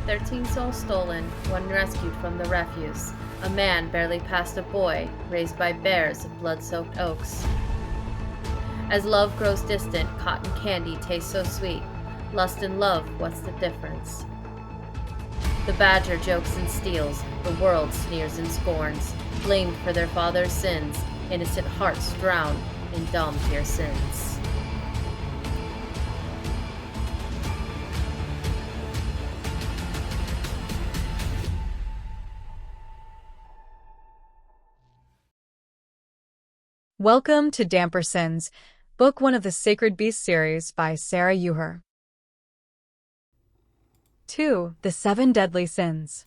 13 souls stolen, one rescued from the refuse. A man barely past a boy, raised by bears of blood-soaked oaks. As love grows distant, cotton candy tastes so sweet. Lust and love, what's the difference? The badger jokes and steals, the world sneers and scorns. Blamed for their father's sins, innocent hearts drown in Dhampir sins. Welcome to Dhampir Sins, Book 1 of the Sacred Beast series by Sarah Euher. 2. The 7 Deadly Sins.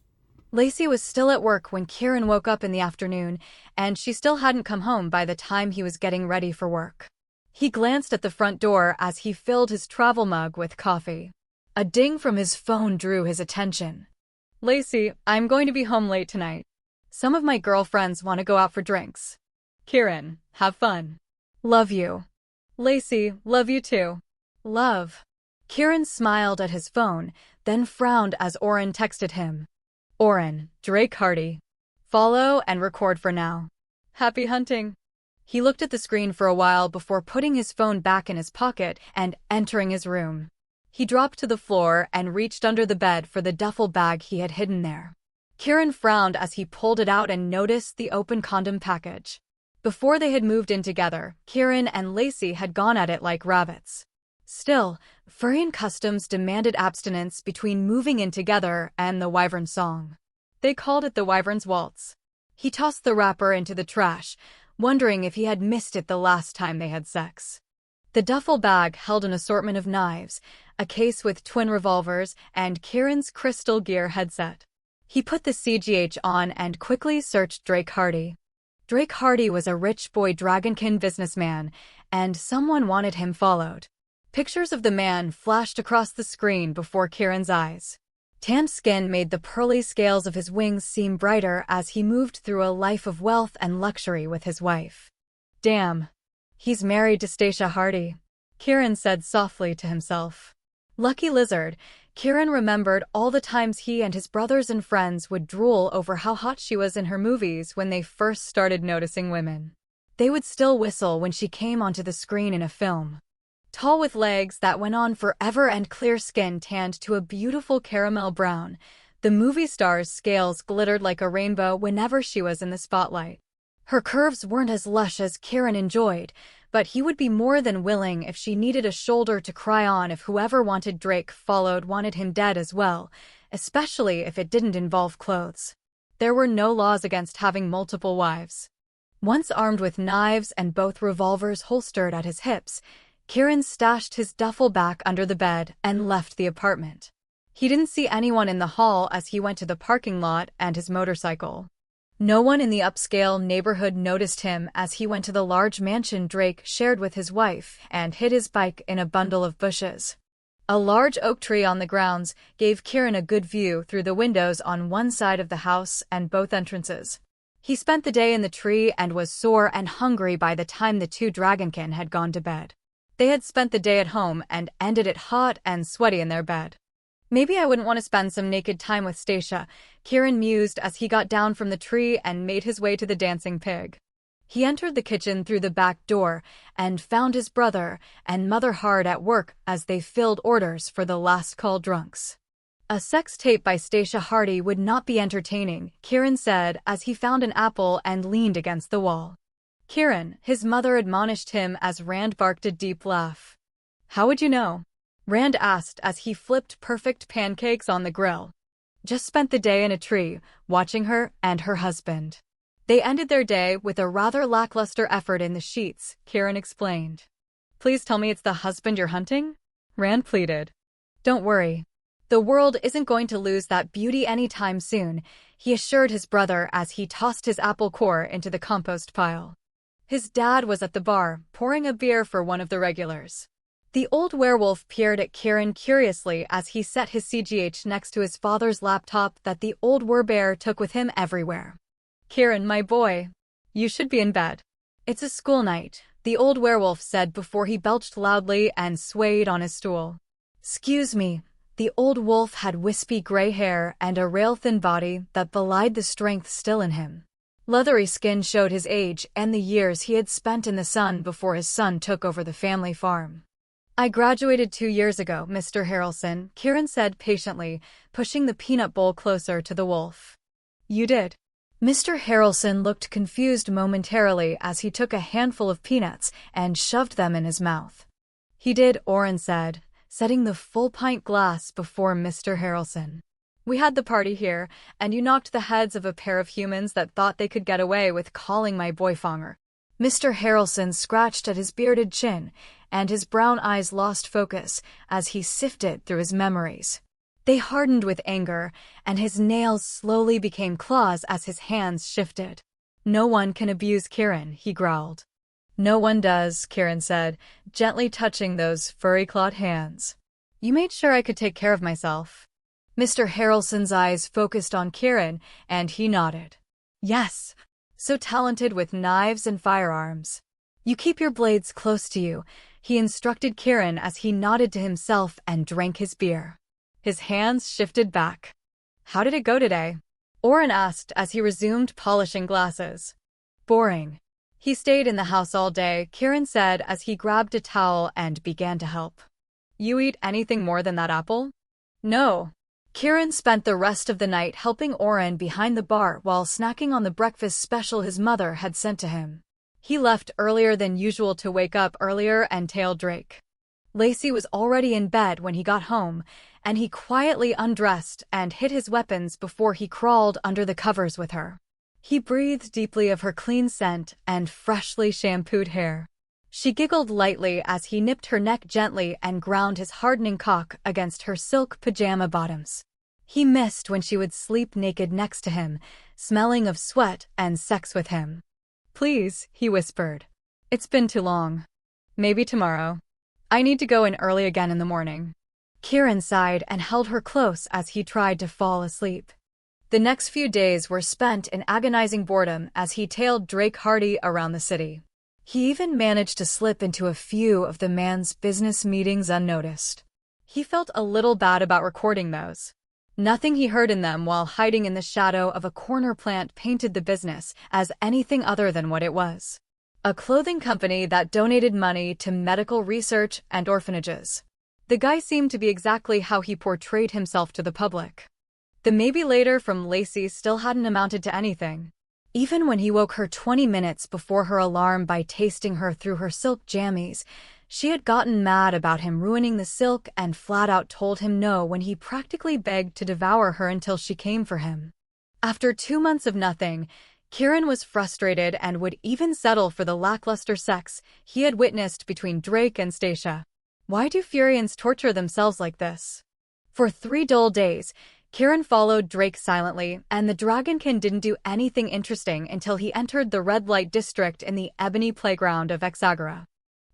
Lacey was still at work when Kieran woke up in the afternoon, and she still hadn't come home by the time he was getting ready for work. He glanced at the front door as he filled his travel mug with coffee. A ding from his phone drew his attention. "Lacey, I'm going to be home late tonight. Some of my girlfriends want to go out for drinks. Kieran, have fun. Love you." Lacey, love you too. Love. Kieran smiled at his phone, then frowned as Oren texted him. Oren, Drake Hardy. Follow and record for now. Happy hunting. He looked at the screen for a while before putting his phone back in his pocket and entering his room. He dropped to the floor and reached under the bed for the duffel bag he had hidden there. Kieran frowned as he pulled it out and noticed the open condom package. Before they had moved in together, Kieran and Lacey had gone at it like rabbits. Still, Furrian customs demanded abstinence between moving in together and the Wyvern song. They called it the Wyvern's Waltz. He tossed the wrapper into the trash, wondering if he had missed it the last time they had sex. The duffel bag held an assortment of knives, a case with twin revolvers, and Kieran's crystal gear headset. He put the CGH on and quickly searched Drake Hardy. Drake Hardy was a rich boy dragonkin businessman, and someone wanted him followed. Pictures of the man flashed across the screen before Kieran's eyes. Tanned skin made the pearly scales of his wings seem brighter as he moved through a life of wealth and luxury with his wife. Damn. He's married to Stacia Hardy, Kieran said softly to himself. Lucky lizard, Kieran remembered all the times he and his brothers and friends would drool over how hot she was in her movies when they first started noticing women. They would still whistle when she came onto the screen in a film. Tall with legs that went on forever and clear skin tanned to a beautiful caramel brown, the movie star's scales glittered like a rainbow whenever she was in the spotlight. Her curves weren't as lush as Kieran enjoyed, but he would be more than willing if she needed a shoulder to cry on if whoever wanted Drake followed wanted him dead as well, especially if it didn't involve clothes. There were no laws against having multiple wives. Once armed with knives and both revolvers holstered at his hips, Kieran stashed his duffel back under the bed and left the apartment. He didn't see anyone in the hall as he went to the parking lot and his motorcycle. No one in the upscale neighborhood noticed him as he went to the large mansion Drake shared with his wife and hid his bike in a bundle of bushes. A large oak tree on the grounds gave Kieran a good view through the windows on one side of the house and both entrances. He spent the day in the tree and was sore and hungry by the time the 2 dragonkin had gone to bed. They had spent the day at home and ended it hot and sweaty in their bed. Maybe I wouldn't want to spend some naked time with Stacia, Kieran mused as he got down from the tree and made his way to the dancing pig. He entered the kitchen through the back door and found his brother and mother hard at work as they filled orders for the last call drunks. A sex tape by Stacia Hardy would not be entertaining, Kieran said as he found an apple and leaned against the wall. Kieran, his mother admonished him as Rand barked a deep laugh. How would you know? Rand asked as he flipped perfect pancakes on the grill. Just spent the day in a tree, watching her and her husband. They ended their day with a rather lackluster effort in the sheets, Kieran explained. Please tell me it's the husband you're hunting? Rand pleaded. Don't worry. The world isn't going to lose that beauty anytime soon, he assured his brother as he tossed his apple core into the compost pile. His dad was at the bar, pouring a beer for one of the regulars. The old werewolf peered at Kieran curiously as he set his CGH next to his father's laptop that the old werbear took with him everywhere. Kieran, my boy. You should be in bed. It's a school night, the old werewolf said before he belched loudly and swayed on his stool. Excuse me, The old wolf had wispy gray hair and a rail-thin body that belied the strength still in him. Leathery skin showed his age and the years he had spent in the sun before his son took over the family farm. "I graduated 2 years ago, Mr. Harrelson," Kieran said patiently, pushing the peanut bowl closer to the wolf. "You did?" Mr. Harrelson looked confused momentarily as he took a handful of peanuts and shoved them in his mouth. "He did," Oren said, setting the full-pint glass before Mr. Harrelson. "We had the party here, and you knocked the heads of a pair of humans that thought they could get away with calling my boy Fonger." Mr. Harrelson scratched at his bearded chin, and his brown eyes lost focus as he sifted through his memories. They hardened with anger, and his nails slowly became claws as his hands shifted. "No one can abuse Kieran," he growled. "No one does," Kieran said, gently touching those furry-clawed hands. "You made sure I could take care of myself." Mr. Harrelson's eyes focused on Kieran, and he nodded. "Yes. So talented with knives and firearms. You keep your blades close to you," he instructed Kieran as he nodded to himself and drank his beer. His hands shifted back. "How did it go today?" Oren asked as he resumed polishing glasses. "Boring. He stayed in the house all day," Kieran said as he grabbed a towel and began to help. "You eat anything more than that apple?" "No." Kieran spent the rest of the night helping Oren behind the bar while snacking on the breakfast special his mother had sent to him. He left earlier than usual to wake up earlier and tail Drake. Lacey was already in bed when he got home, and he quietly undressed and hid his weapons before he crawled under the covers with her. He breathed deeply of her clean scent and freshly shampooed hair. She giggled lightly as he nipped her neck gently and ground his hardening cock against her silk pajama bottoms. He missed when she would sleep naked next to him, smelling of sweat and sex with him. "Please," he whispered. "It's been too long. Maybe tomorrow. I need to go in early again in the morning." Kieran sighed and held her close as he tried to fall asleep. The next few days were spent in agonizing boredom as he tailed Drake Hardy around the city. He even managed to slip into a few of the man's business meetings unnoticed. He felt a little bad about recording those. Nothing he heard in them while hiding in the shadow of a corner plant painted the business as anything other than what it was. A clothing company that donated money to medical research and orphanages. The guy seemed to be exactly how he portrayed himself to the public. The maybe later from Lacey still hadn't amounted to anything. Even when he woke her 20 minutes before her alarm by tasting her through her silk jammies, she had gotten mad about him ruining the silk and flat out told him no when he practically begged to devour her until she came for him. After 2 months of nothing, Kieran was frustrated and would even settle for the lackluster sex he had witnessed between Drake and Stacia. Why do Furians torture themselves like this? For 3 dull days, Kieran followed Drake silently, and the Dragonkin didn't do anything interesting until he entered the red light district in the ebony playground of Exagora.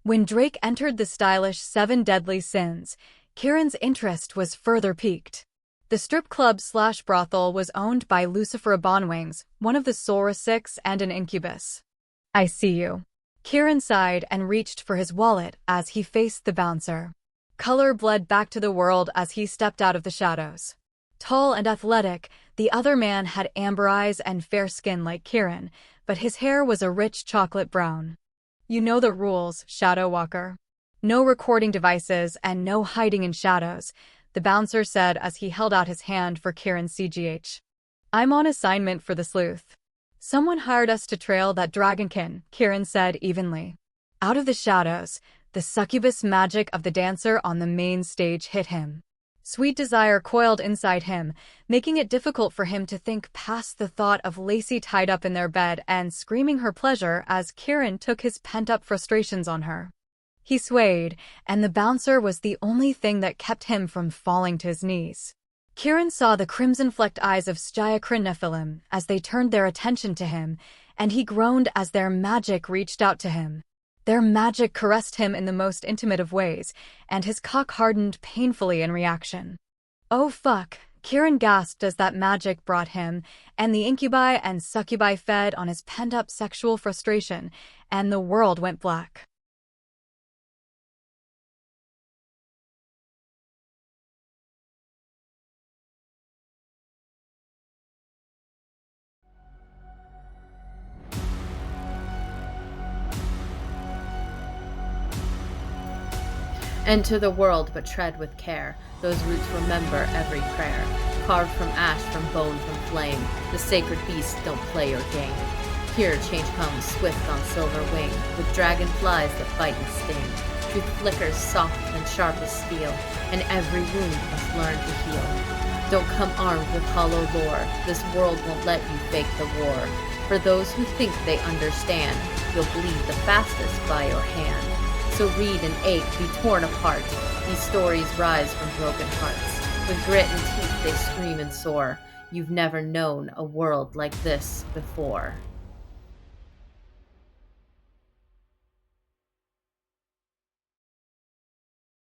When Drake entered the stylish 7 Deadly Sins, Kieran's interest was further piqued. The strip club/brothel was owned by Lucifer Bonwings, one of the Sora 6 and an incubus. "I see you." Kieran sighed and reached for his wallet as he faced the bouncer. Color bled back to the world as he stepped out of the shadows. Tall and athletic, the other man had amber eyes and fair skin like Kieran, but his hair was a rich chocolate brown. "You know the rules, Shadow Walker. No recording devices and no hiding in shadows," the bouncer said as he held out his hand for Kieran's CGH. "I'm on assignment for the sleuth. Someone hired us to trail that Dragonkin," Kieran said evenly. Out of the shadows, the succubus magic of the dancer on the main stage hit him. Sweet desire coiled inside him, making it difficult for him to think past the thought of Lacey tied up in their bed and screaming her pleasure as Kieran took his pent-up frustrations on her. He swayed, and the bouncer was the only thing that kept him from falling to his knees. Kieran saw the crimson-flecked eyes of Styakrin Nephilim as they turned their attention to him, and he groaned as their magic reached out to him. Their magic caressed him in the most intimate of ways, and his cock hardened painfully in reaction. "Oh fuck," Kieran gasped as that magic brought him, and the incubi and succubi fed on his pent-up sexual frustration, and the world went black. Enter the world, but tread with care. Those roots remember every prayer. Carved from ash, from bone, from flame. The sacred beasts don't play or game. Here change comes, swift on silver wing, with dragonflies that bite and sting. Truth flickers soft and sharp as steel, and every wound must learn to heal. Don't come armed with hollow lore. This world won't let you fake the war. For those who think they understand, you'll bleed the fastest by your hand. So read and ache, be torn apart. These stories rise from broken hearts. With grit and teeth they scream and soar. You've never known a world like this before.